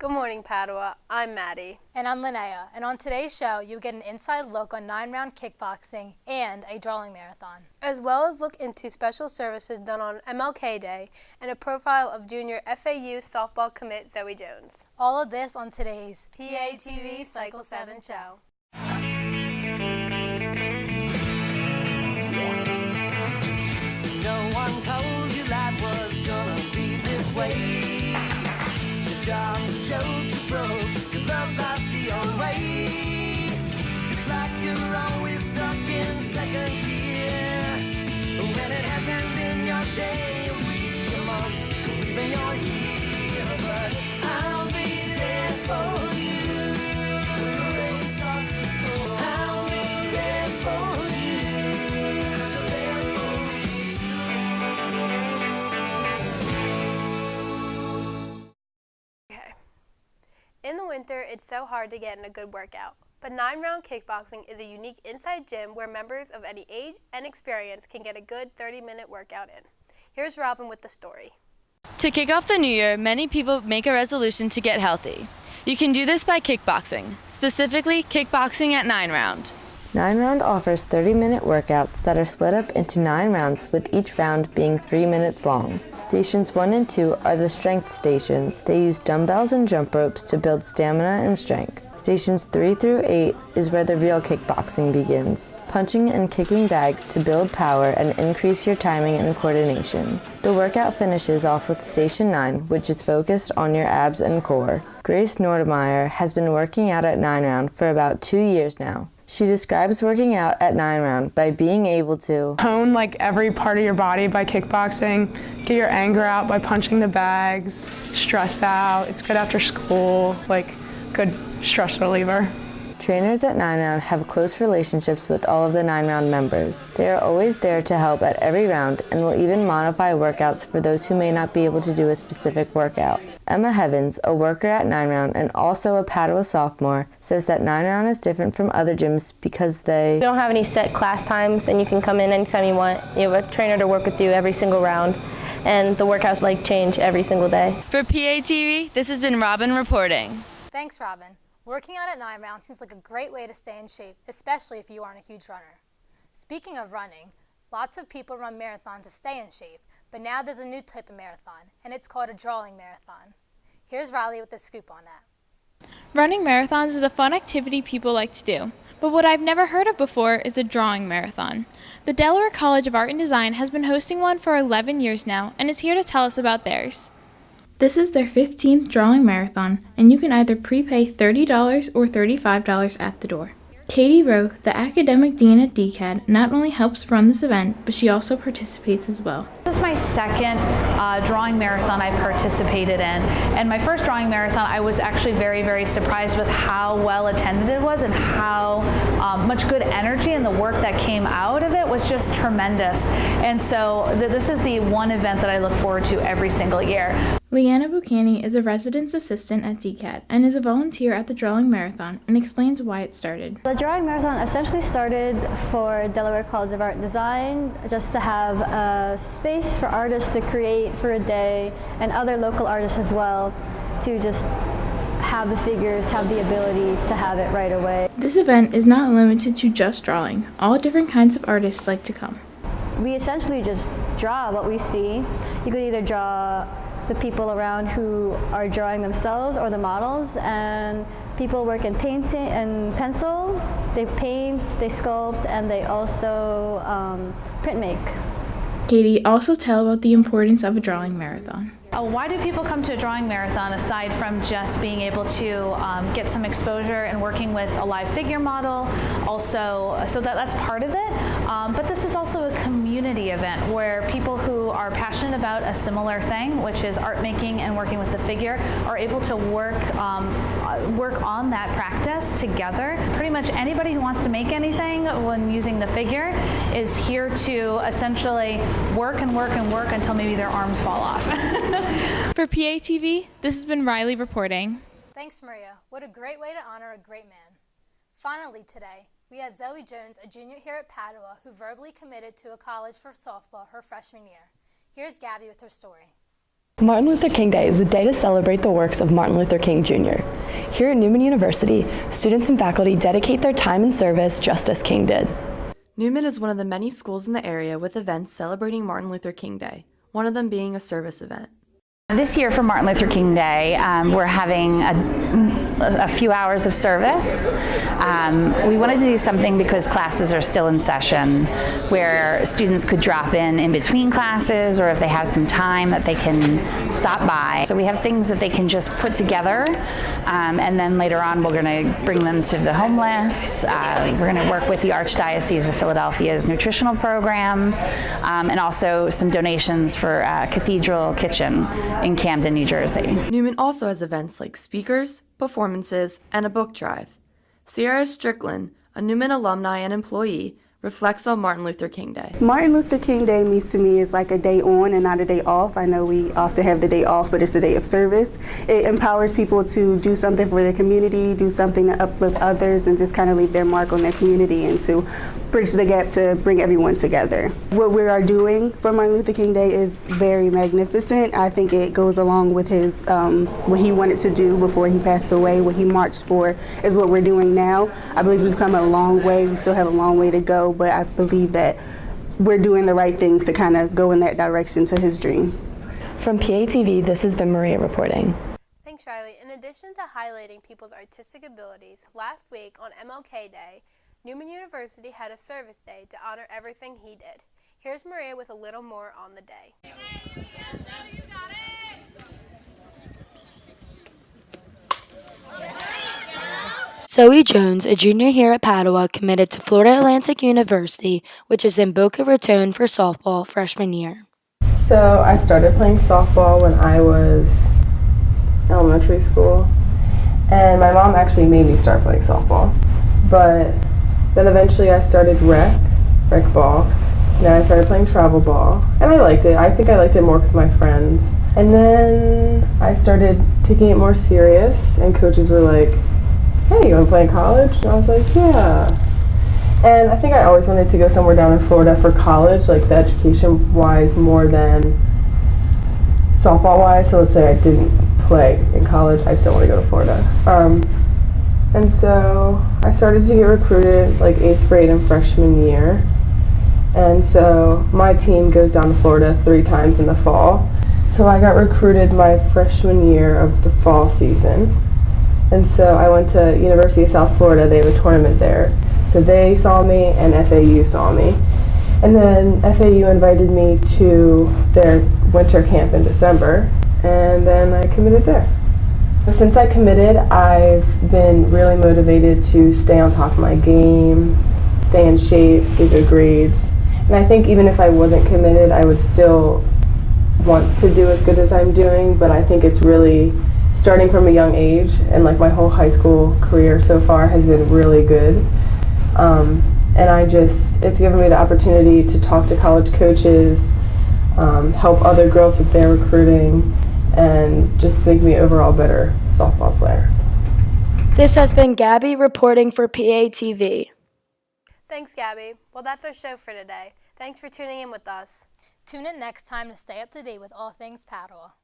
Good morning, Padua. I'm Maddie. And I'm Linnea, and on today's show, you'll get an inside look on 9-round kickboxing and a drawing marathon. As well as look into special services done on MLK Day and a profile of junior FAU softball commit Zoe Jones. All of this on today's PATV Cycle 7 show. No one told you life was gonna be this way. Your job's a joke, you broke, your love life's the old way. It's like you're always stuck in second gear. When it hasn't been your day, your week, your month, or even your year. But I'll be there for you when the rain starts to pour. I'll be there for you, 'cause I'm there for you too. Okay. In the winter, it's so hard to get in a good workout. But 9-round kickboxing is a unique inside gym where members of any age and experience can get a good 30-minute workout in. Here's Robin with the story. To kick off the new year, many people make a resolution to get healthy. You can do this by kickboxing, specifically kickboxing at 9-round. 9-round offers 30-minute workouts that are split up into 9 rounds, with each round being 3 minutes long. Stations 1 and 2 are the strength stations. They use dumbbells and jump ropes to build stamina and strength. Stations 3 through 8 is where the real kickboxing begins, punching and kicking bags to build power and increase your timing and coordination. The workout finishes off with Station 9, which is focused on your abs and core. Grace Nordemeyer has been working out at 9-round for about 2 years now. She describes working out at 9-round by being able to hone like every part of your body by kickboxing, get your anger out by punching the bags, stress out. It's good after school, like good stress reliever. Trainers at 9-round have close relationships with all of the 9-round members. They are always there to help at every round and will even modify workouts for those who may not be able to do a specific workout. Emma Heavens, a worker at 9-round and also a Padua sophomore, says that 9-round is different from other gyms because We don't have any set class times, and you can come in anytime you want. You have a trainer to work with you every single round, and the workouts change every single day. For PATV, this has been Robin reporting. Thanks, Robin. Working out at 9-round seems like a great way to stay in shape, especially if you aren't a huge runner. Speaking of running, lots of people run marathons to stay in shape, but now there's a new type of marathon, and it's called a drawing marathon. Here's Riley with the scoop on that. Running marathons is a fun activity people like to do, but what I've never heard of before is a drawing marathon. The Delaware College of Art and Design has been hosting one for 11 years now and is here to tell us about theirs. This is their 15th drawing marathon, and you can either prepay $30 or $35 at the door. Katie Rowe, the academic dean at DCAD, not only helps run this event, but she also participates as well. This is my second drawing marathon I participated in, and my first drawing marathon I was actually very, very surprised with how well attended it was and how much good energy and the work that came out of it was just tremendous. And so this is the one event that I look forward to every single year. Leanna Buchani is a residence assistant at DCAD and is a volunteer at the Drawing Marathon and explains why it started. The Drawing Marathon essentially started for Delaware College of Art and Design, just to have a space for artists to create for a day, and other local artists as well, to just have the figures, have the ability to have it right away. This event is not limited to just drawing. All different kinds of artists like to come. We essentially just draw what we see. You could either draw the people around who are drawing themselves or the models, and people work in painting and pencil. They paint, they sculpt, and they also print make. Katie, also tell about the importance of a drawing marathon. Why do people come to a drawing marathon aside from just being able to get some exposure and working with a live figure model? Also, so that's part of it. But this is also a community event where people who are passionate about a similar thing, which is art making and working with the figure, are able to work on that practice together. Pretty much anybody who wants to make anything when using the figure is here to essentially work and work and work until maybe their arms fall off. For PATV, this has been Riley reporting. Thanks, Maria. What a great way to honor a great man. Finally today, we had Zoe Jones, a junior here at Padua, who verbally committed to a college for softball her freshman year. Here's Gabby with her story. Martin Luther King Day is a day to celebrate the works of Martin Luther King Jr. Here at Newman University, students and faculty dedicate their time and service just as King did. Newman is one of the many schools in the area with events celebrating Martin Luther King Day, one of them being a service event. This year for Martin Luther King Day, we're having a few hours of service. We wanted to do something because classes are still in session, where students could drop in between classes, or if they have some time that they can stop by. So we have things that they can just put together, and then later on we're going to bring them to the homeless. We're going to work with the Archdiocese of Philadelphia's nutritional program, and also some donations for Cathedral Kitchen in Camden, New Jersey. Newman also has events like speakers, performances, and a book drive. Sierra Strickland, a Newman alumni and employee, reflects on Martin Luther King Day. Martin Luther King Day means to me is like a day on and not a day off. I know we often have the day off, but it's a day of service. It empowers people to do something for their community, do something to uplift others, and just kind of leave their mark on their community and to bridge the gap to bring everyone together. What we are doing for Martin Luther King Day is very magnificent. I think it goes along with his what he wanted to do before he passed away. What he marched for is what we're doing now. I believe we've come a long way. We still have a long way to go, but I believe that we're doing the right things to kind of go in that direction to his dream. From PATV, this has been Maria reporting. Thanks, Riley. In addition to highlighting people's artistic abilities, last week on MLK Day, Newman University had a service day to honor everything he did. Here's Maria with a little more on the day. Zoe Jones, a junior here at Padua, committed to Florida Atlantic University, which is in Boca Raton for softball freshman year. So I started playing softball when I was elementary school, and my mom actually made me start playing softball. But then eventually I started rec ball. Then I started playing travel ball, and I liked it. I think I liked it more because of my friends. And then I started taking it more serious, and coaches were like, "Hey, you want to play in college?" And I was like, "Yeah." And I think I always wanted to go somewhere down in Florida for college, like the education-wise more than softball-wise. So let's say I didn't play in college, I still want to go to Florida. And so I started to get recruited like 8th grade and freshman year. And so my team goes down to Florida 3 times in the fall. So I got recruited my freshman year of the fall season. And so I went to University of South Florida. They have a tournament there. So they saw me and FAU saw me. And then FAU invited me to their winter camp in December. And then I committed there. Since I committed, I've been really motivated to stay on top of my game, stay in shape, get good grades. And I think even if I wasn't committed, I would still want to do as good as I'm doing, but I think it's really starting from a young age, and like my whole high school career so far has been really good. And it's given me the opportunity to talk to college coaches, help other girls with their recruiting, and just make me overall better softball player. This has been Gabby reporting for PATV. Thanks, Gabby. Well, that's our show for today. Thanks for tuning in with us. Tune in next time to stay up to date with all things Padua.